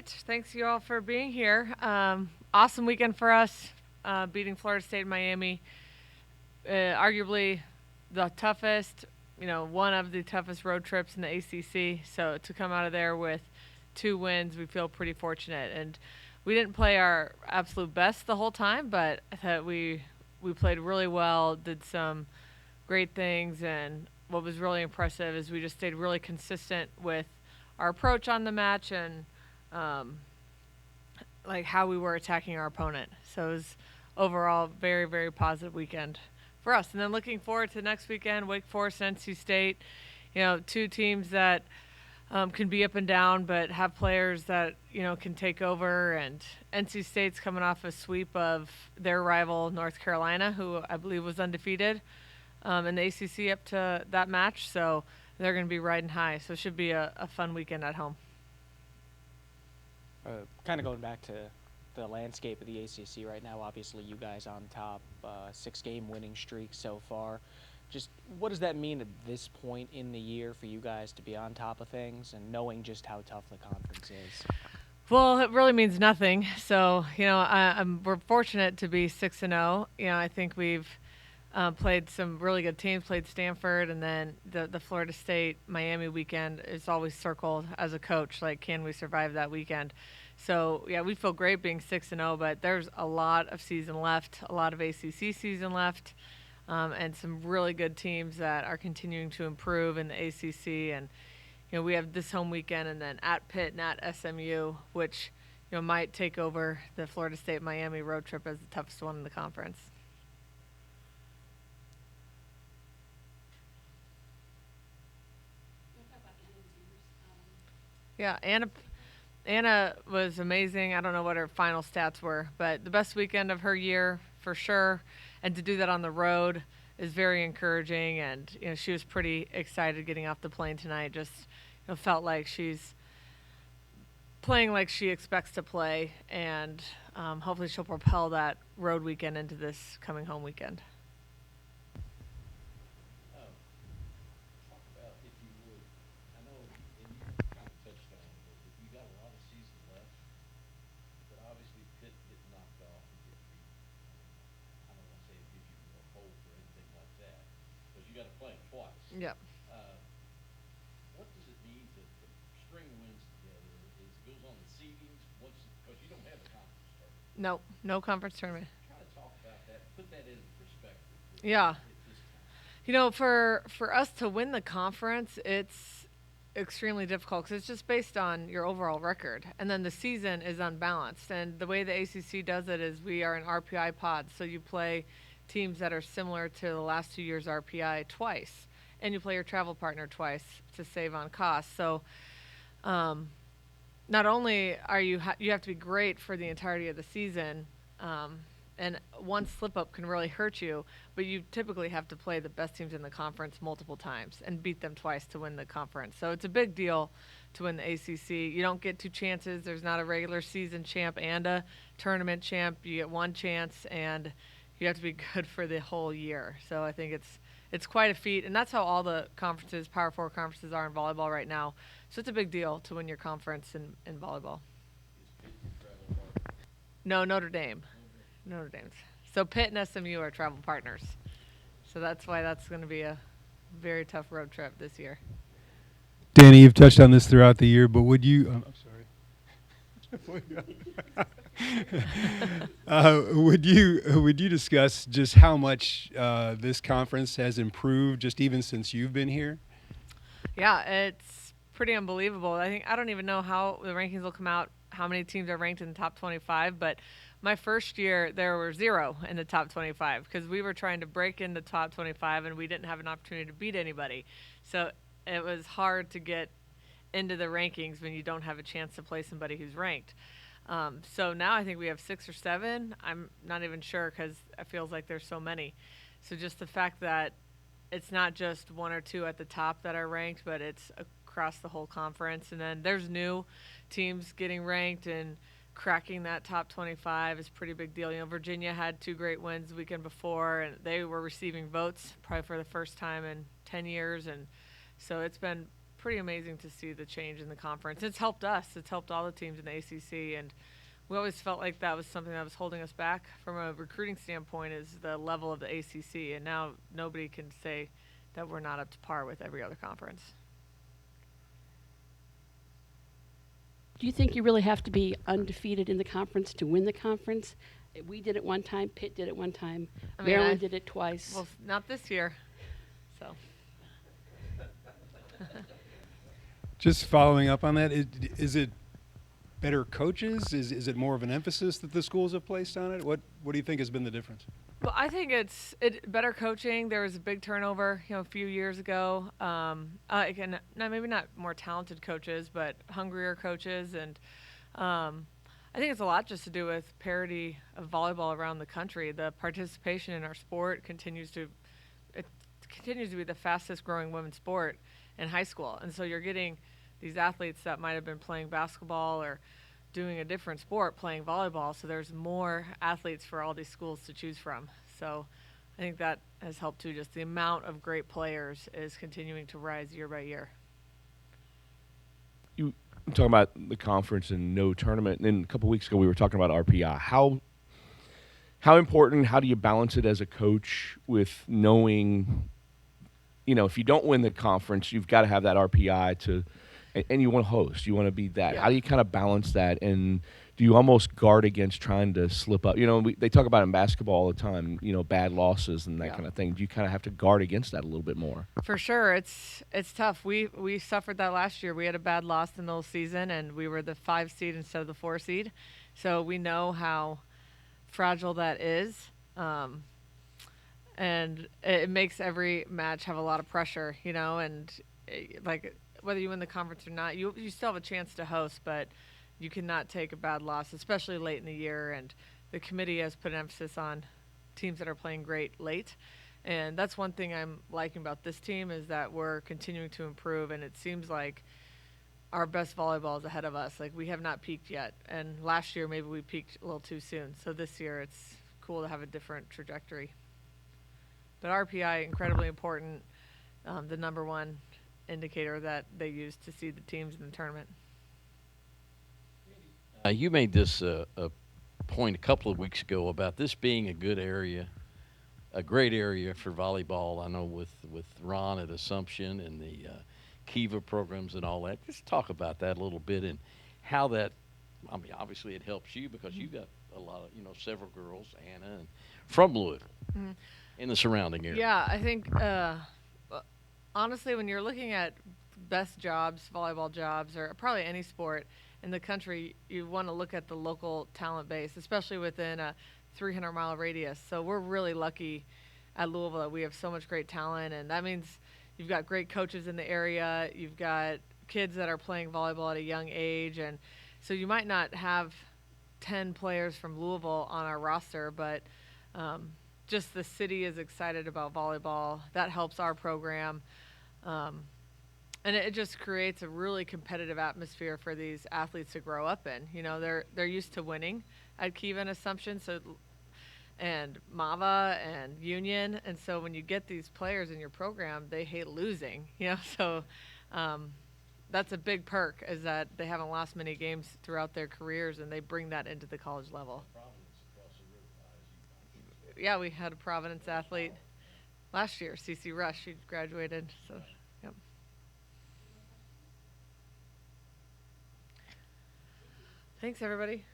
right. Thanks you all for being here. Awesome weekend for us, beating Florida State and Miami. Arguably the toughest, one of the toughest road trips in the ACC. So to come out of there with 2 wins, we feel pretty fortunate. And we didn't play our absolute best the whole time, but I thought we played really well, did some great things, and what was really impressive is we just stayed really consistent with our approach on the match and um, like how we were attacking our opponent. So it was overall very, very positive weekend for us. And then looking forward to next weekend, Wake Forest, NC State. Two teams that can be up and down, but have players that can take over. And NC State's coming off a sweep of their rival North Carolina, who I believe was undefeated in the ACC up to that match. So they're going to be riding high. So it should be a fun weekend at home. Kind of going back to the landscape of the ACC right now, obviously you guys on top, 6-game winning streak so far. Just what does that mean at this point in the year for you guys to be on top of things and knowing just how tough the conference is? Well, it really means nothing. So, we're fortunate to be 6-0. I think we've played some really good teams, played Stanford, and then the Florida State Miami weekend is always circled as a coach. Like, can we survive that weekend? So, yeah, we feel great being 6-0, but there's a lot of season left, a lot of ACC season left, and some really good teams that are continuing to improve in the ACC. And, we have this home weekend and then at Pitt and at SMU, which, might take over the Florida State Miami road trip as the toughest one in the conference. Yeah, Anna was amazing. I don't know what her final stats were, but the best weekend of her year for sure. And to do that on the road is very encouraging. And she was pretty excited getting off the plane tonight. Just felt like she's playing like she expects to play, and hopefully she'll propel that road weekend into this coming home weekend. Talk about, if you would, I know, and you kind of touched on it, but you got a lot of season left, but obviously Pitt get knocked off and get beat. I don't want to say it gives you a hope or anything like that, because you got to play them twice. Yep. Uh, what does it mean to string wins together? Is it goes on the seedings once because you don't have a conference tournament. No conference tournament. Kind of talk about that, put that into perspective. Yeah. At this time. For us to win the conference, it's extremely difficult because it's just based on your overall record, and then the season is unbalanced. And the way the ACC does it is we are an RPI pod, so you play teams that are similar to the last 2 years' RPI twice, and you play your travel partner twice to save on costs. So, not only are you have to be great for the entirety of the season. And one slip up can really hurt you, but you typically have to play the best teams in the conference multiple times and beat them twice to win the conference. So it's a big deal to win the ACC. You don't get two chances. There's not a regular season champ and a tournament champ. You get one chance, and you have to be good for the whole year. So I think it's quite a feat, and that's how all the conferences, Power 4 conferences, are in volleyball right now. So it's a big deal to win your conference in volleyball. Is Pitt your travel partner? No, Notre Dame. Notre Dame's. So Pitt and SMU are travel partners. So that's why that's going to be a very tough road trip this year. Dani, you've touched on this throughout the year, but would you? I'm sorry. Would you discuss just how much this conference has improved just even since you've been here? Yeah, it's pretty unbelievable. I don't even know how the rankings will come out, how many teams are ranked in the top 25, but my first year there were 0 in the top 25 because we were trying to break in the top 25 and we didn't have an opportunity to beat anybody. So it was hard to get into the rankings when you don't have a chance to play somebody who's ranked. So now I think we have 6 or 7. I'm not even sure because it feels like there's so many. So just the fact that it's not just 1 or 2 at the top that are ranked, but it's across the whole conference. And then there's new teams getting ranked, and cracking that top 25 is a pretty big deal. Virginia had 2 great wins the weekend before, and they were receiving votes probably for the first time in 10 years. And so it's been pretty amazing to see the change in the conference. It's helped us. It's helped all the teams in the ACC, and we always felt like that was something that was holding us back from a recruiting standpoint is the level of the ACC, and now nobody can say that we're not up to par with every other conference. Do you think you really have to be undefeated in the conference to win the conference? We did it one time. Pitt did it one time. I mean, Maryland did it twice. Well, not this year. So. Just following up on that, is it better coaches? Is it more of an emphasis that the schools have placed on it? What do you think has been the difference? Well, I think it's better coaching. There was a big turnover, a few years ago. Again, maybe not more talented coaches, but hungrier coaches, and I think it's a lot just to do with parity of volleyball around the country. The participation in our sport continues to be the fastest growing women's sport in high school, and so you're getting these athletes that might have been playing basketball or doing a different sport playing volleyball, so there's more athletes for all these schools to choose from. So I think that has helped too. Just the amount of great players is continuing to rise year by year. You talking about the conference and no tournament, and then a couple weeks ago we were talking about RPI. How important, how do you balance it as a coach with knowing, if you don't win the conference, you've got to have that RPI and you want to host, you want to be that. Yeah. How do you kind of balance that, and do you almost guard against trying to slip up? They talk about in basketball all the time, bad losses and that kind of thing. Do you kind of have to guard against that a little bit more? For sure, it's tough. We suffered that last year. We had a bad loss in the middle season, and we were the 5 seed instead of the 4 seed. So we know how fragile that is, and it makes every match have a lot of pressure, and like whether you win the conference or not, you still have a chance to host, but you cannot take a bad loss, especially late in the year. And the committee has put an emphasis on teams that are playing great late. And that's one thing I'm liking about this team is that we're continuing to improve, and it seems like our best volleyball is ahead of us. Like, we have not peaked yet. And last year, maybe we peaked a little too soon. So this year, it's cool to have a different trajectory. But RPI, incredibly important, the number one indicator that they use to see the teams in the tournament. You made this a point a couple of weeks ago about this being a good area, a great area for volleyball. I know with Ron at Assumption and the Kiva programs and all that. Just talk about that a little bit and how that. I mean, obviously it helps you because you got a lot of several girls, Anna, and from Louisville in the surrounding area. Yeah, I think honestly, when you're looking at best jobs, volleyball jobs, or probably any sport in the country, you want to look at the local talent base, especially within a 300-mile radius. So we're really lucky at Louisville that we have so much great talent, and that means you've got great coaches in the area. You've got kids that are playing volleyball at a young age, and so you might not have 10 players from Louisville on our roster, but just the city is excited about volleyball. That helps our program. And it just creates a really competitive atmosphere for these athletes to grow up in. They're used to winning at Kiva and Assumption, and Mava and Union, and so when you get these players in your program, they hate losing. So that's a big perk, is that they haven't lost many games throughout their careers, and they bring that into the college level. Yeah, we had a Providence athlete last year, CC Rush. She graduated, so. Thanks, everybody.